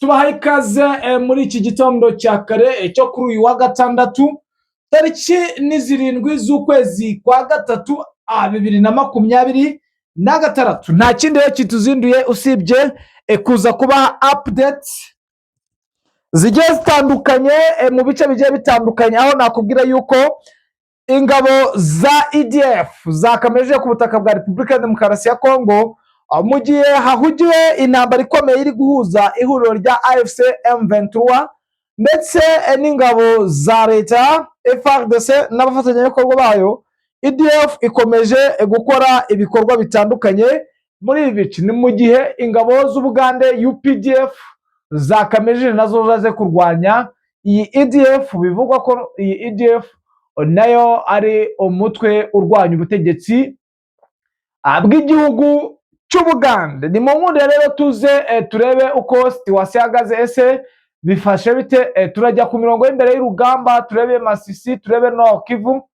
tubahaye ikaze muri iki gitondo cya kare cyo kuri uyu wa gatandatu tariki ni 7 z'ukwezi kwa gatatu 2026. Nta kindi rero kituzinduye usibye kuza kubaha updates zigiye zitandukanye mu bice bigiye bitandukanye, aho nakubwira yuko ingabo za EDF zakameje ku butaka bwa Repubulika ya Demokarasi ya Kongo mu gihe hahugiwe intambara ikomeye iri guhuza ihuriro rya AFC M23 ndetse n'ingabo za leta FARDC n'abafatanyabikorwa bayo. EDF ikomeje gukora ibikorwa bitandukanye muri ibi bice, ni mu gihe ingabo z'Ubugande UPDF zakameje nazo zaze kurwanya iyi EDF. Bivugwa ko iyi EDF nayo ari umutwe urwanya ubutegetsi bw'igihugu cy'Ubugande. Ni mu nkunde rero tuze turebe uko situation ihagaze, ese bifashe bite. Turajya ku mirongo y'imbere y'urugamba, turebe Masisi, turebe Nord Kivu,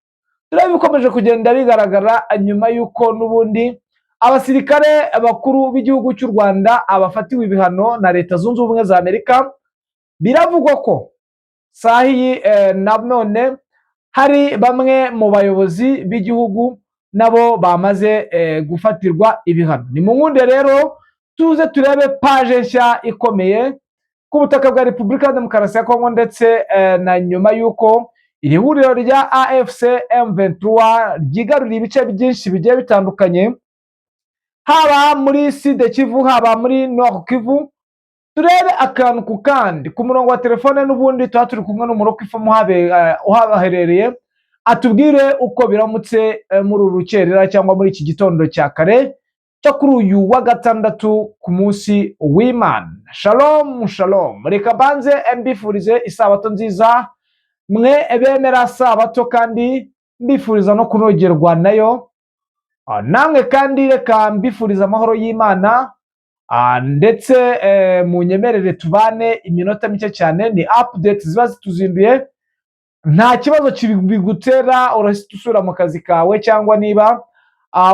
turebe bikomeje kugenda bigaragara nyuma y'uko n'ubundi abasirikare bakuru b'igihugu cy'u Rwanda abafatiwe ibihano na Leta Zunze Ubumwe za Amerika. Biravugwa ko sahi none hari bamwe mu bayobozi b'igihugu nabo bamaze gufatirwa ibihano. Ni mu nkunde rero tuze turebe page nshya ikomeye ku butaka bwa Repubulika ya Demokarasi ya Kongo, ndetse na nyuma y'uko iri huriro rya AFC M23 ryigaruriye ibice byinshi bigiye bitandukanye, haba muri Sud Kivu, haba muri Nord Kivu. Turebe akantu ku kandi ku murongo wa telefone, n'ubundi tuba turi kumwe n'umurokifu uhabaherereye atubwire uko biramutse muri urukerera cyangwa muri iki gitondo cya kare cyo kuri uyu wa gatandatu ku munsi w'Imana. Shalom shalom, reka banze mbifurize isabato nziza mwe bemera sabato, kandi mbifuriza no kunogerwa nayo. Namwe kandi reka mbifuriza amahoro y'Imana, ndetse munyemerere tubane iminota mike cyane. Ni update ziba zituzinduye, nta kibazo kibigutera urahita usura mu kazi kawe, cyangwa niba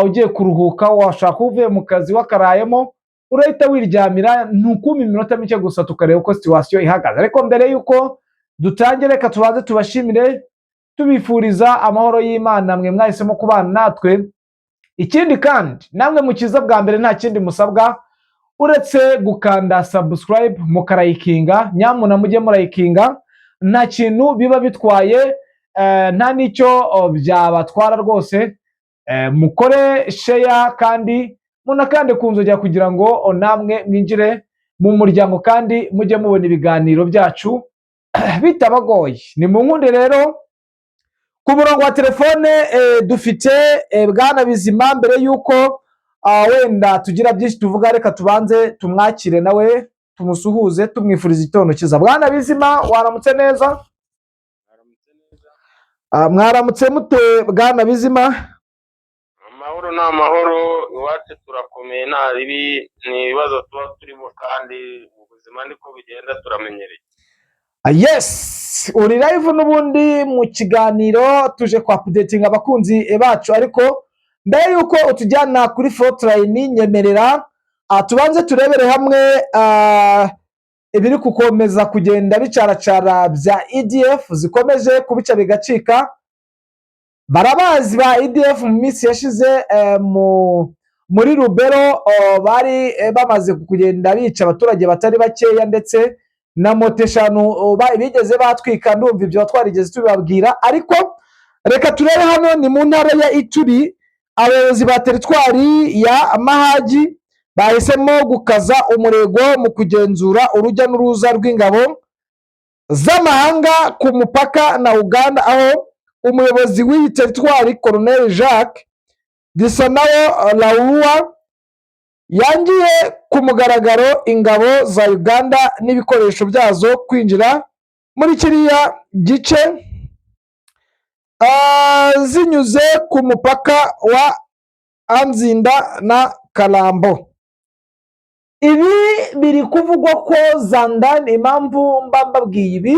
ugiye kuruhuka washaka uvuye mu kazi wakarayemo urahita wiryamira, ntukumi iminota mike gusa tukareba uko situation ihagaze. Ariko mbere yuko dutangira, reka tubanze tubashimire tubifuriza amahoro y'Imana mwe mwahisemo kubana natwe. Ikindi kandi namwe mukiza bwa mbere nta kindi musabwa uretse gukanda subscribe mukarayikinga. Nyamuna mujye murayikinga, nta kintu biba bitwaye, nta nicyo byabatwara rwose. Mukore share kandi munakande kunzogera kugira ngo namwe mwinjire mu muryango kandi mujye mubona ibiganiro byacu bitabagoye. Ni mu nkunde rero ku murongo wa telefone dufite Bwana Bizima. Mbere yuko wenda tugira byinshi tuvuga, reka tubanze tumwakire nawe tumusuhuze tumwifuriza igitondo cyiza. Bwana Bizima, waramutse neza? Mwaramutse mute Bwana Bizima? Amahoro ni amahoro, iwacu turakomeye, nta ribi, ni ibibazo tuba turimo kandi ubuzima niko bigenda turamenyereye. Yes, uri live n'ubundi mu kiganiro tuje kwa updating abakunzi bacu, ariko mbere yuko utujyana kuri Fortline nyemerera tubanze turebere hamwe ibiri kukomeza kugenda bicaracara bya EDF zikomeje kubica bigacika. Barabazi ba EDF mu minsi yashize muri Rubero bari bamaze kugenda bica abaturage batari bakeya, ndetse na moto 5 bigeze batwika. Ndumva ibyo twarigeze tubabwira, ariko reka turebe hano ni mu ntara ya Ituri. Abayobozi ba teritwari ya Mahagi bahisemo gukaza umurego mu kugenzura urujya n'uruza rw'ingabo z'amahanga ku mupaka na Uganda, aho umuyobozi w'iyi teritwari Colonel Jacques Disanawo Laurua yangiye ku mugaragaro ingabo za Uganda n'ibikoresho byazo kwinjira muri kiriya gice zinyuze ku mupaka wa Anzinda na Kalambo. Ibi biri kuvugwa ko Zandani, impamvu mbabwiye ibi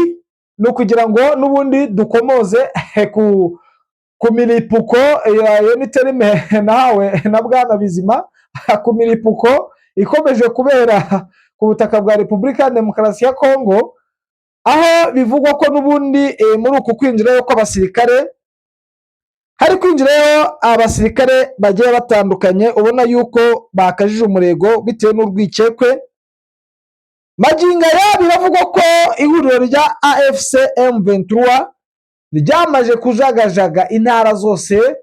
ni ukugira ngo n'ubundi dukomoze ku milipuko ya niterime nahawe na Bwana Bizima, ku milipuko ikomeje kubera ku butaka bwa Repubulika ya Demokarasi ya Kongo, aho bivugwa ko n'ubundi muri uku kwinjirayo kw'abasirikare hari kwinjirayo abasirikare bagiye batandukanye, ubona yuko bakajije umurego bitewe n'urwikekwe. Magingo aya biravugwa ko ihuriro rya AFC M23 ryamaze kujagajaga intara zose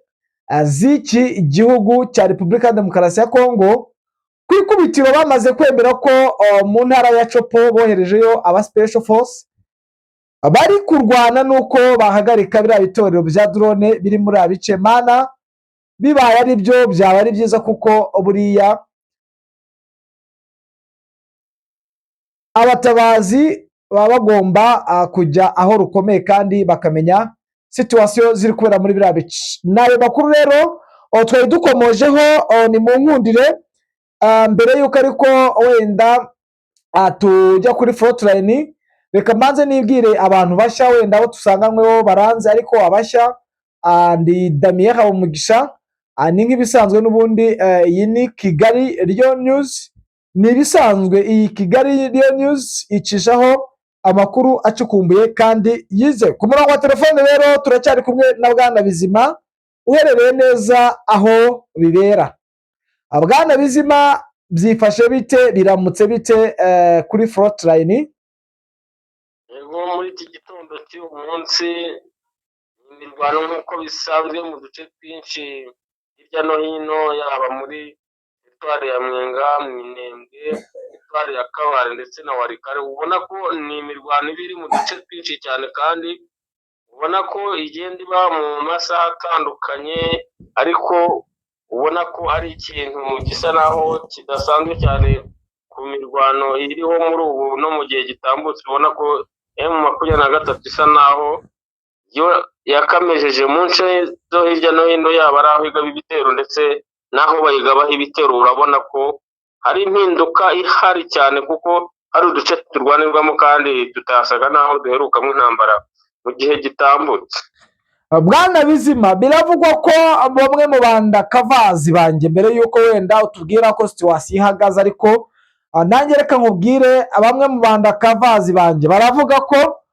z'iki gihugu cya Repubulika ya Demokarasi ya Kongo. Ku ikubitiro bamaze kwemera ko mu ntara ya Chopo boherejeyo aba special force bari kurwana nuko bahagarika biriya bitorero bya drone biri muri abice mana. Bibaye ari byo byaba ari byiza, kuko buriya abatabazi baba bagomba kujya aho rukomeye kandi bakamenya situation ziri kubera muri biriya bice. Nayo makuru rero twari dukomojeho, ni mu nkundire mbere yuko ariko wenda tujya kuri frontline, reka mbanze nibwire abantu bashya wenda abo tusanganyweho baranze, ariko abashya ndi Damien Habumugisha. Ni nk'ibisanzwe n'ubundi iyi ni Kigali Real News. Ni ibisanzwe iyi Kigali Real News icishaho amakuru acukumbuye kandi yize. Ku murongo wa telefone rero turacyari kumwe na Bwana Bizima uherereye neza aho bibera. Bwana Bizima, byifashe bite, biramutse bite kuri frontline? Yego, muri iki gitondo cy'uyu munsi imirwano nk'uko bisanzwe mu duce twinshi hirya no hino, yaba muri teritwari ya Mwenga, Minembwe, teritwari ya Kabare ndetse na Warikare. Ubona ko ni imirwano iba iri mu duce twinshi cyane, kandi ubona ko igenda iba mu masaha atandukanye, ariko ubona ko ari ikintu gisa naho kidasanzwe cyane ku mirwano iriho muri ubu no mu gihe gitambutse. Ubona ko M23 isa naho yo yakamejeje mu nce zo hirya no hino, yaba ari aho igaba ibitero ndetse n'aho bayigabaho ibitero. Urabona ko hari impinduka ihari cyane, kuko hari uduce turwanirwamo kandi tutasaga naho duherukamo intambara mu gihe gitambutse. Bwana Bizima, biravugwa ko bamwe mu bandakavazi banjye, mbere yuko wenda utubwira ko situation ihagaze, ariko nanjye reka nkubwire, bamwe mu bandakavazi banjye baravuga ko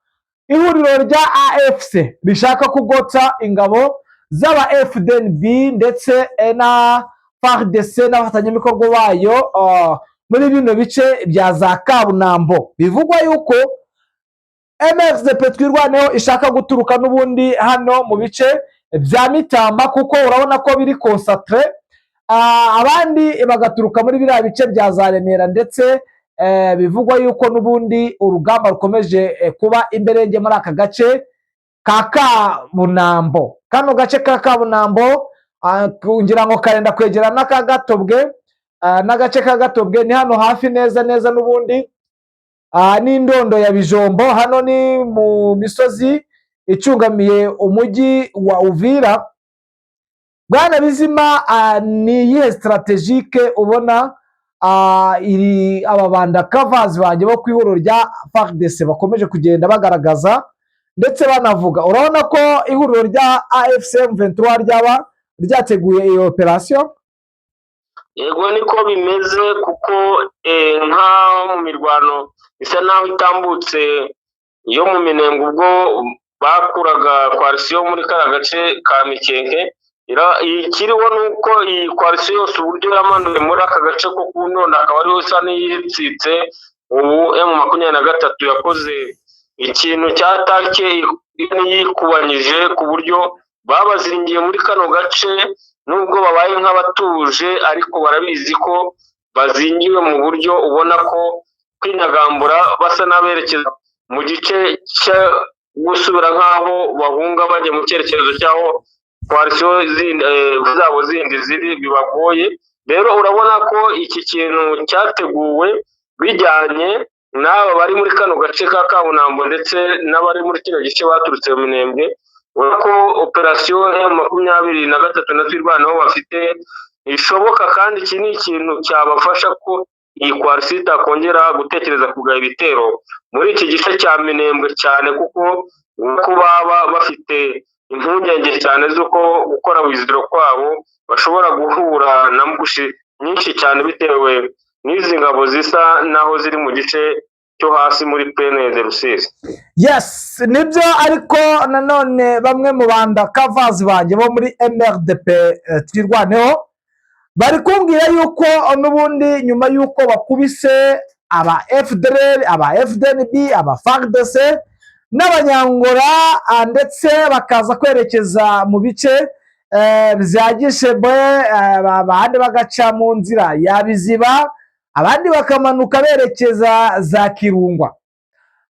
ihuriro rya AFC rishaka kugotsa ingabo z'aba FDNB ndetse na FARDC n'abafatanyamikorwa bayo muri bino bice bya za Kabunambo. Bivugwa yuko MRCP twirwaneho ishaka guturuka n'ubundi hano mu bice bya Mitamba, kuko urabona ko biri concentré, abandi bagaturuka muri biriya bice bya za Remera, ndetse bivugwa yuko n'ubundi urugamba rukomeje kuba imberenge muri aka gace ka Kabunambo. Kano gace ka Kabunambo ngira ngo karenda kwegera n'aka Gatobwe, n'agace ka Gatobwe ni hano hafi neza neza n'ubundi n'indondo ya Bijombo. Hano ni mu misozi icungamiye umujyi wa Uvira. Bwana Bizima, ni iyihe strategique ubona iri aba bandakavazi banjye bo ku ihuriro rya FARDC bakomeje kugenda bagaragaza ndetse banavuga? Urabona ko ihuriro rya AFC M23 ryaba ryateguye iyo operation? Yego, niko bimeze, kuko nka mu mirwano isa naho itambutse yo mu Minembwe, ubwo bakuraga coalition muri kara gace ka Mikenke. Ikiriho nuko iyi coalition yose uburyo yamanuye muri aka gace ko kunona, akaba ariho isa n'iyitsitse. Ubu M23 yakoze ikintu cyatake yikubanyije, ku buryo babazingiye muri kano gace. Nubwo babaye nk'abatuje, ariko barabizi ko bazingiwe mu buryo ubona ko kwinyagambura basa n'aberekeza mu gice cyo gusubira nk'aho bahunga bajya mu cyerekezo cyaho coalition zabo zindi ziri bibagoye. Rero urabona ko iki kintu cyateguwe bijyanye n'aba bari muri kano gace ka Kabunambo ndetse n'abari muri kino gice baturutse mu Minembwe. Urabona ko operation M23 na twirwanaho bafite ishoboka, kandi iki ni ikintu cyabafasha ko iyi coalition itakongera gutekereza kugaba ibitero muri iki gice cya Minembwe cyane, kuko baba bafite impungenge cyane z'uko gukora wiziro kwabo bashobora guhura na mbushi nyinshi cyane bitewe n'izi ngabo zisa naho ziri mu gice cyo hasi muri pene de Rusizi. Yes, nibyo, ariko nanone bamwe mu banda kavazi banjye bo muri MRDP twirwaneho bari kumbwira yuko n'ubundi nyuma yuko bakubise aba FDLR, aba FDNB, aba FARDC n'abanyangora ndetse bakaza kwerekeza mu bice bya Gishebwe, abandi bagaca mu nzira ya Biziba, abandi bakamanuka berekeza za Kirungwa.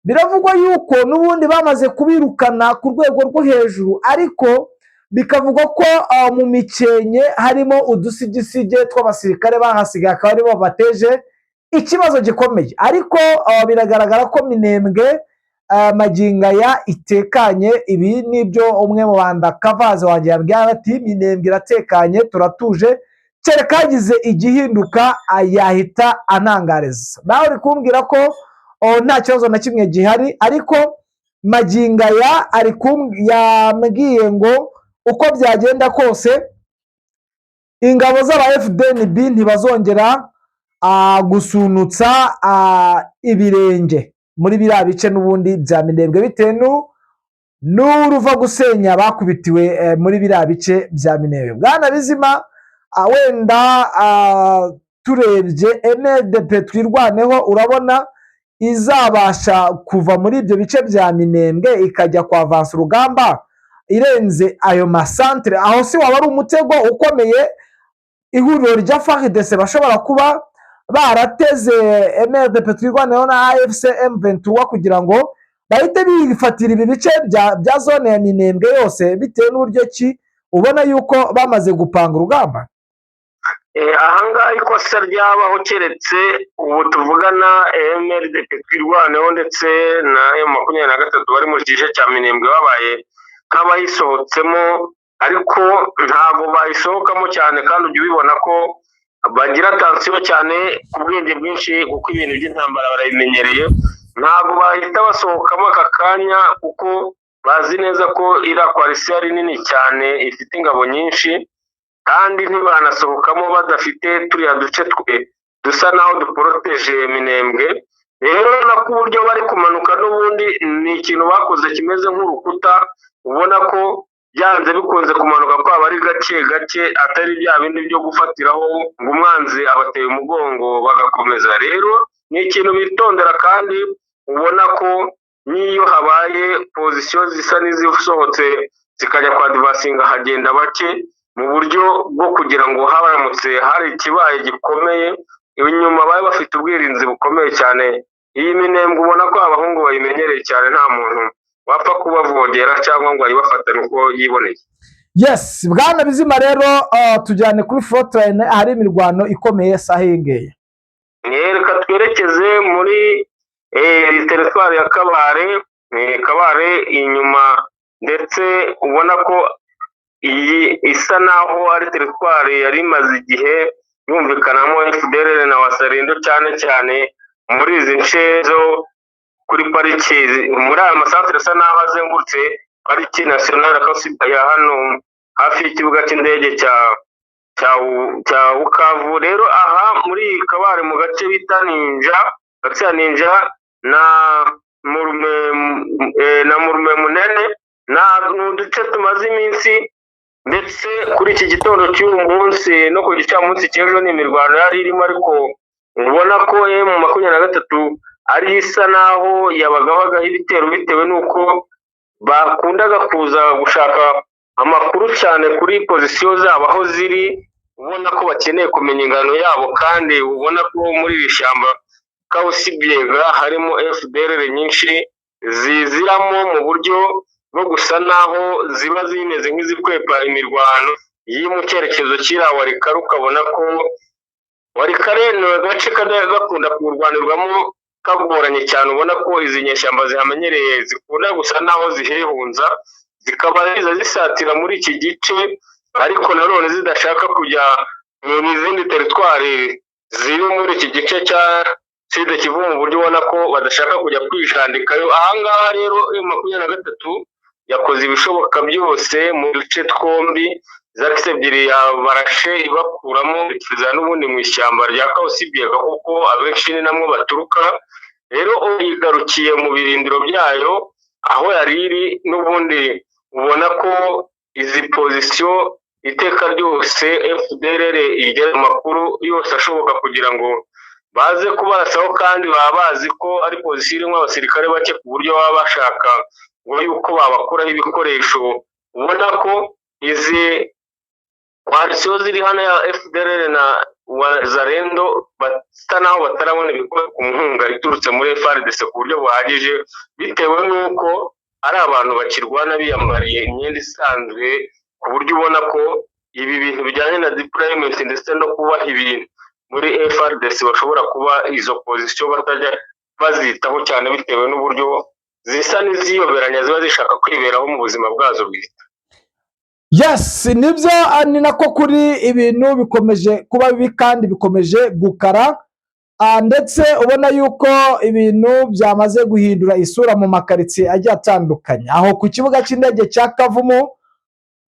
Biravugwa yuko n'ubundi bamaze kubirukana ku rwego rwo hejuru, ariko bikavugwa ko mu Mikenke harimo udusigisige tw'abasirikare bahasigaye, akaba aribo bateje ikibazo gikomeye. Ariko biragaragara ko Minembwe magingo aya itekanye. Ibi nibyo umwe mu banda kavazi wanjye yabwira ati Minembwe iratekanye, turatuje, kereka hagize igihinduka yahita anangariza. Nawe uri kumbwira ko nta kibazo na kimwe gihari, ariko magingo aya yambwiye ngo uko byagenda kose ingabo z'aba FDNB ntibazongera gusunutsa ibirenge muri biriya bice n'ubundi bya Minembwe, bitewe n'uruva gusenya bakubitiwe muri biriya bice bya Minembwe. Bwana Bizima, wenda turebye MRDP twirwaneho, urabona izabasha kuva muri ibyo bice bya Minembwe ikajya kwa avansa urugamba irenze ayo masantere? Aho si waba ari umutego ukomeye ihuriro rya FARDC bashobora kuba barateze MRDP twirwaneho na AFC M23 kugira ngo bahite bifatira ibi bice bya zone ya Minembwe yose, bitewe n'uburyo ki ubona yuko bamaze gupanga urugamba? Ahangaha ikosa ryabaho keretse ubu tuvugana MRDP twirwaneho ndetse na M23 bari mu gice cya Minembwe babaye nk'abayisohotsemo, ariko ntabwo bayisohokamo cyane, kandi ujya ubibona ko bagira atansiyo cyane ku bwenge bwinshi, kuko ibintu by'intambara barabimenyereye. Ntabwo bahita basohokamo aka kanya, kuko bazi neza ko iriya koalisiyo ari nini cyane, ifite ingabo nyinshi, kandi ntibanasohokamo badafite turiya duce twe dusa naho duporoteje Minembwe. Rero nako uburyo bari kumanuka n'ubundi ni ikintu bakoze kimeze nk'urukuta, ubona ko byanze bikunze kumanuka kwabo ari gake gake, atari bya bindi byo gufatiraho ngo umwanzi abateye umugongo bagakomeza. Rero ni ikintu bitondera, kandi ubona ko n'iyo habaye pozisiyo zisa n'izisohotse zikajya kwa divasinga hagenda bake, mu buryo bwo kugira ngo haramutse hari ikibaye gikomeye inyuma babe bafite ubwirinzi bukomeye cyane. Iyi Minembwe ubona ko abahungu bayimenyereye cyane, nta muntu wapfa kubavogera cyangwa ngo ayibafatane uko yiboneye. Yes, Bwana Bizima, rero tujyane kuri frontline ahari imirwano ikomeye sahengeye. Reka twerekeze muri teritwari ya Kabare inyuma, ndetse ubona ko iyi isa naho ari teritwari yari imaze igihe yumvikanamo FDLR na Wasarindo, cyane cyane muri izi nce zo kuri pariki, muri aya masantere asa naho azengurutse pariki nasiyonari ya hano hafi y'ikibuga cy'indege cya Bukavu. Rero aha muri Kabare mu gace bita Ninja na Murume Munene, ni uduce tumaze iminsi, ndetse kuri iki gitondo cy'uyu munsi no ku gicamunsi cy'ejo ni imirwano yari irimo, ariko ubona ko M23 ari isa naho yabagabagaho ibitero bitewe n'uko bakundaga kuza gushaka amakuru cyane kuri pozisiyo zabo aho ziri. Ubona ko bakeneye kumenya ingano yabo, kandi ubona ko muri iri shyamba Kausibiega harimo FDLR nyinshi ziziramo mu buryo bwo gusa naho ziba zimeze nk'izikwepa imirwano iri mu cyerekezo cy'ira Warikare. Ukabona ko Warikare ni agace gakunda kurwanirwamo kagoranye cyane, ubona ko izi nyeshyamba zihamenyereye zikunda gusa naho zihehunza, zikaba zisatira muri iki gice, ariko nanone zidashaka kujya mu zindi teritwari ziri muri iki gice cya Sud Kivu, mu buryo ubona ko badashaka kujya kwijandikayo. Ahangaha rero M23 yakoze ibishoboka byose mu duce twombi, zakisi ebyiri barashe ibakuramo bifuza n'ubundi mu ishyamba rya Kawusibiega kuko abenshi ni namwe baturuka. Rero yigarukiye mu birindiro byayo aho yari iri, n'ubundi ubona ko izi pozisiyo iteka ryose FDLR igera amakuru yose ashoboka kugira ngo baze kubarasaho, kandi baba bazi ko ari pozisiyo irimo abasirikare bake ku buryo baba bashaka ngo yuko babakuraho ibikoresho. Ubona ko izi koalisiyo ziri hano ya FDLR na Wazalendo basa naho batarabona ibikoresho ku nkunga iturutse muri FARDC ku buryo buhagije, bitewe n'uko ari abantu bakirwana biyambariye imyenda isanzwe, ku buryo ubona ko ibi bintu bijyanye na deployment ndetse no kubaha ibintu muri FARDC bashobora kuba izo pozisiyo batajya bazitaho cyane, bitewe n'uburyo zisa n'iziyoberanya ziba zishaka kwiberaho mu buzima bwazo bwite. Yes, nibyo, ni nako kuri ibintu bikomeje kuba bibi kandi bikomeje gukara, ndetse ubona yuko ibintu byamaze guhindura isura mu makaritsiye agiye atandukanye. Aho ku kibuga cy'indege cya Kavumu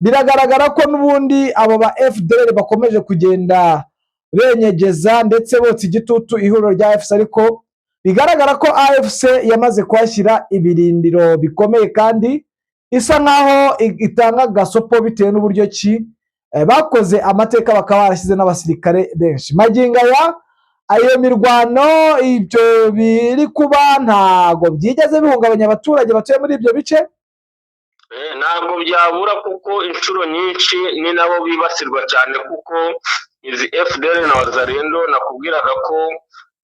biragaragara ko n'ubundi abo ba FDLR bakomeje kugenda benyegeza ndetse botsa igitutu ihuriro rya AFC, ariko bigaragara ko AFC yamaze kuhashyira ibirindiro bikomeye kandi isa nkaho itanga gasopo, bitewe n'uburyo ki bakoze amateka bakaba barashyize n'abasirikare benshi. Magingo aya ayo mirwano, ibyo biri kuba ntago byigeze bihungabanya abaturage batuye muri ibyo bice. Ntabwo byabura kuko inshuro nyinshi ni nabo bibasirwa cyane, kuko izi FDLR na Wazalendo nakubwiraga ko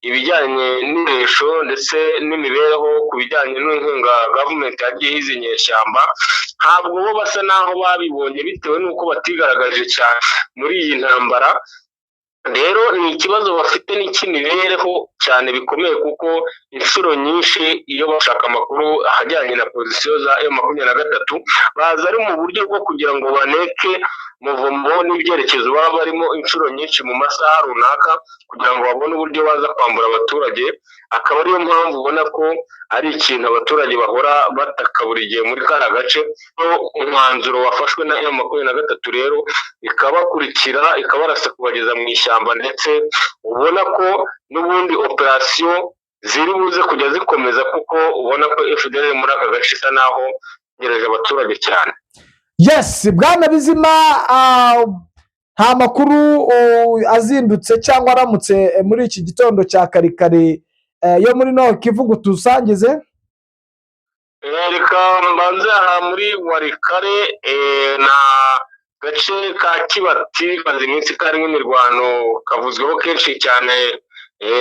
ibijyanye n'iresho ndetse n'imibereho ku bijyanye n'inkunga gavumenti yagiye izi nyeshyamba, ntabwo bo basa naho babibonye, bitewe n'uko batigaragaje cyane muri iyi ntambara. Rero ni ikibazo bafite n'icy'imibereho cyane bikomeye, kuko inshuro nyinshi iyo bashaka amakuru ahajyanye na pozisiyo za M23 baza ari mu buryo bwo kugira ngo baneke muvumo n'ibyerekezo baba barimo inshuro nyinshi mu masaha runaka, kugira ngo babone uburyo baza kwambura abaturage. Akaba ariyo mpamvu ubona ko ari ikintu abaturage bahora bataka buri gihe muri kara gace. Umwanzuro wafashwe na M23 rero ikabakurikira ikabarasa kubageza mu ishyamba, ndetse ubona ko n'ubundi operasiyo ziri buze kujya zikomeza, kuko ubona ko FDLR muri aka gace isa naho yereje abaturage cyane. Yes, Bwana Bizima, nta makuru azindutse cyangwa aramutse muri iki gitondo cya karikare yo muri Nord Kivu tusangize? Reka mbanze aha muri Warikare, na gace ka Kibati kazi iminsi karimo imirwano kavuzweho kenshi cyane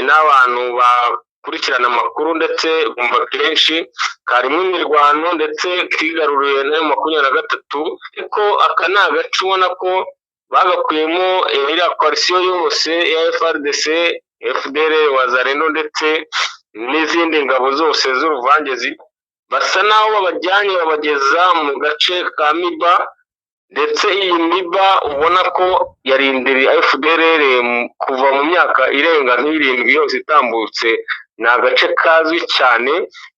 n'abantu bakurikirana amakuru, ndetse bumva kenshi karimo imirwano ndetse kigaruriwe na M23. ariko aka ni agace ubona ko bagakuyemo iriya koalisiyo yose ya FARDC, FDLR, Wazalendo ndetse n'izindi ngabo zose z'uruvange, basa naho babajyanye babageza mu gace ka Miba. Ndetse iyi Miba ubona ko yarindiriye FDLR kuva mu myaka irenga nk'irindwi yose itambutse. Ni agace kazwi cyane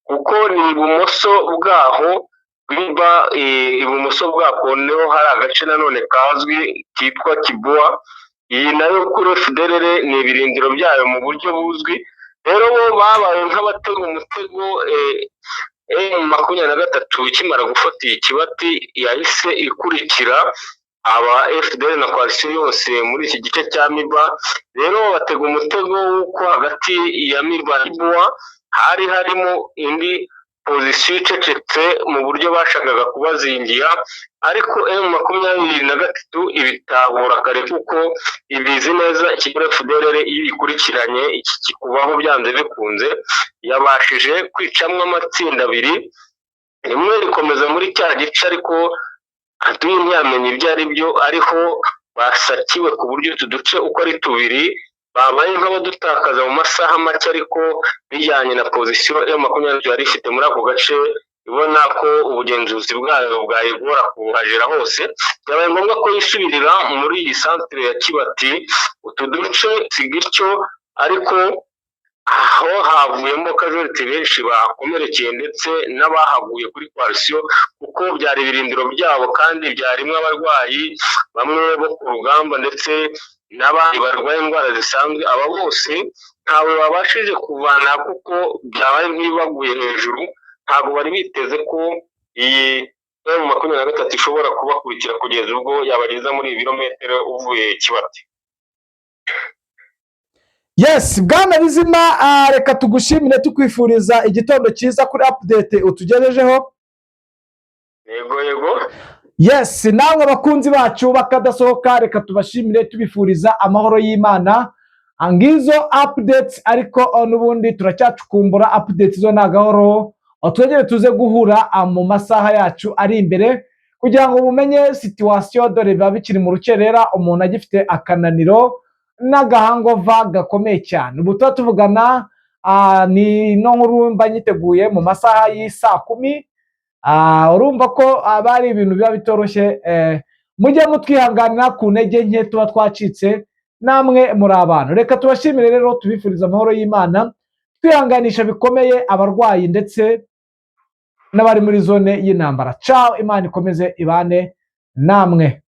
kuko ni ibumoso bwaho Miba, ibumoso bwako niho hari agace nanone kazwi kitwa Kibua. Iyi nayo kuri FDLR ni ibirindiro byayo mu buryo buzwi. Rero bo babaye nk'abatega umutego M23 ikimara gufata iyi Kibati yahise ikurikira aba FDLR na koalisiyo yose muri iki gice cya Miba. Rero batega umutego w'uko hagati ya Miba na Kibua hari harimo indi pozisiyo icecetse mu buryo bashakaga kubazingira, ariko M23 ibitahura kare, kuko ibizi neza ikigo FDLR iyo ikurikiranye iki kikubaho byanze bikunze. Yabashije kwicamwa amatsinda abiri, rimwe rikomeza muri cya gice, ariko atuye ntiyamenye ibyo ari byo, ariho basakiwe ku buryo utu duce uko ari tubiri babaye nk'abadutakaza mu masaha make, ariko bijyanye na pozisiyo M23 yari ifite muri ako gace. Ibona ko ubugenzuzi bwayo bwayigora kuhagera hose, byabaye ngombwa ko yisubirira muri iyi santere ya Kibati. Utu duce si gityo, ariko aho havuyemo casualty benshi bakomerekeye ndetse n'abahaguye kuri coalition kuko byari ibirindiro byabo kandi byarimwe abarwayi bamwe bo ku rugamba ndetse n'abandi barwaye indwara zisanzwe. Aba bose ntawe babashije kuvana kuko byabaye nk'ibaguye hejuru, ntabwo bari biteze ko iyi M23 ishobora kubakurikira kugeza ubwo yabageza muri ibirometero uvuye Kibati. Yes, bwana Bizima, reka tugushimire tukwifuriza igitondo cyiza kuri update utugejejeho. Yego. Yes, namwe abakunzi bacu bakadasohoka, reka tubashimire tubifuriza amahoro y'Imana. Angizo updates, ariko n'ubundi turacyacukumbura updates zo nagahoro. Twegere tuze guhura mu masaha yacu ari imbere kugira ngo mumenye situation, dore biba bikiri mu rukerera, umuntu agifite akananiro n'agahangova gakomeye cyane. Ubu tuba tuvugana ni no nkuru mba nyiteguye mu masaha y'isa 10. Urumva ko abari ibintu biba bitoroshye, mujye mutwihanganira ku ntege nke tuba twacitse, namwe muri abantu. Reka tubashimire rero, tubifuriza amahoro y'Imana, twihanganisha bikomeye abarwayi ndetse n'abari muri zone y'intambara. Ciao, Imana ikomeze ibane namwe.